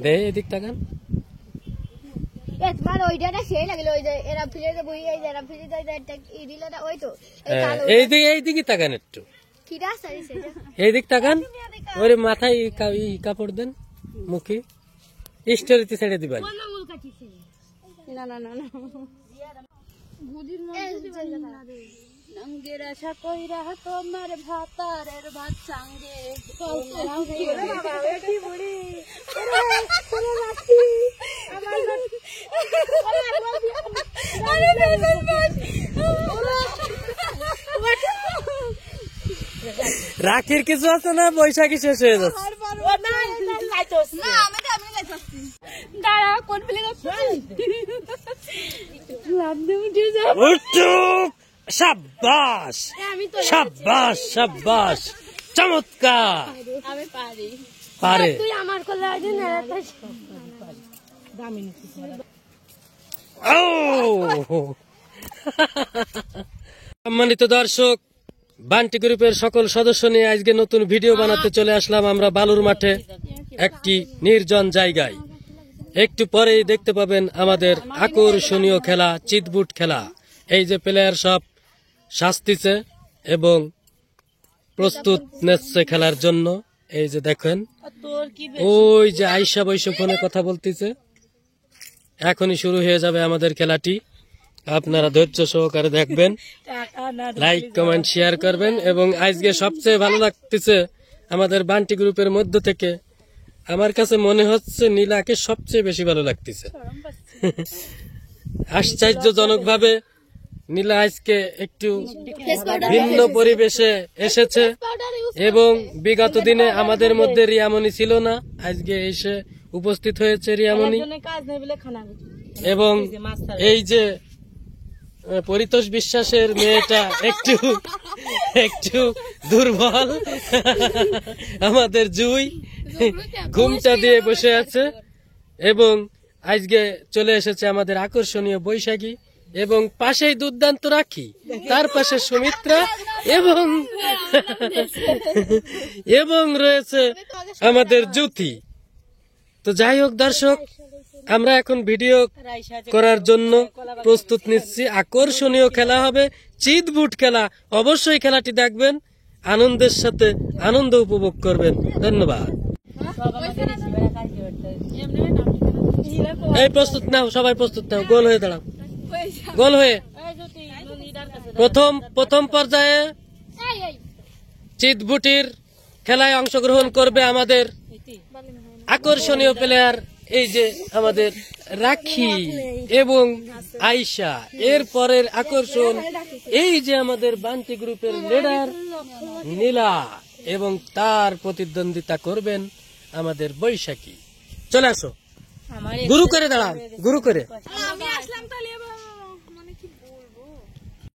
দে এদিক তাকান তোমার ওইটা সেই লাগলো ওই যে এরা ফিরে বই এই যে এরা ফিরে এই দিলটা ওই তো এইদিকে তাকান একটু কি রাস্তা সেটা এইদিক তাকান ওরে মাথায় কাপড় দেন মুখে স্টোরিতে ছেড়ে দিবেন না না না না বুদির মধ্যে নঙ্গের আশা কইরা তোমার ভাতারের ভাত সঙ্গে কি বুড়ি রাখির কিছু আছে না বৈশাখী শেষ হয়ে যাচ্ছে দাঁড়া কোন ফেলে সাব্বাস সাব্বাস সাব্বাস চমৎকার আমি পারি পারে তুই আমার কোলে আজ না ও সম্মানিত দর্শক বান্টি গ্রুপের সকল সদস্য নিয়ে আজকে নতুন ভিডিও বানাতে চলে আসলাম আমরা বালুর মাঠে একটি নির্জন জায়গায়। একটু পরেই দেখতে পাবেন আমাদের আকর্ষণীয় খেলা চিতবুট খেলা। এই যে প্লেয়ার সব শাস্তিছে এবং প্রস্তুত নিচ্ছে খেলার জন্য। এই যে দেখেন ওই যে আয়শা বৈশ্য ফোনে কথা বলতেছে। এখনই শুরু হয়ে যাবে আমাদের খেলাটি। আপনারা ধৈর্য সহকারে দেখবেন, লাইক কমেন্ট শেয়ার করবেন। এবং আজকে সবচেয়ে ভালো লাগতেছে আমাদের বান্টি গ্রুপের মধ্য থেকে আমার কাছে মনে হচ্ছে নীলাকে সবচেয়ে বেশি ভালো লাগতেছে। আশ্চর্যজনক ভাবে নীলা আজকে একটু ভিন্ন পরিবেশে এসেছে এবং বিগত দিনে আমাদের মধ্যে রিয়ামণি ছিল না, আজকে এসে উপস্থিত হয়েছে রিয়ামণি। এবং এই যে পরিতোষ বিশ্বাসের মেয়েটা একটু দুর্বল, আমাদের জুই ঘুমটা দিয়ে বসে আছে। এবং আজকে চলে এসেছে আমাদের আকর্ষণীয় বৈশাখী এবং পাশেই দুর্দান্ত রাখি, তার পাশে সুমিত্রা এবং রয়েছে আমাদের জ্যোতি। তো যাই হোক দর্শক, আমরা এখন ভিডিও করার জন্য প্রস্তুত নিচ্ছি। আকর্ষণীয় খেলা হবে চিতবুট খেলা। অবশ্যই খেলাটি দেখবেন, আনন্দের সাথে আনন্দ উপভোগ করবেন। ধন্যবাদ। এই প্রস্তুত নাও, সবাই প্রস্তুত নাও, গোল হয়ে দাঁড়াও, গোল হয়ে। প্রথম পর্যায়ে চিতবুটির খেলায় অংশগ্রহণ করবে আমাদের আকর্ষণীয় প্লেয়ার এই যে আমাদের রাখি এবং আয়শা। এর পরের আকর্ষণ এই যে আমাদের বান্টি গ্রুপের লিডার নীলা এবং তার প্রতিদ্বন্দ্বিতা করবেন আমাদের বৈশাখী। চলে আসো, গুরু করে দাঁড়াও, গুরু করে।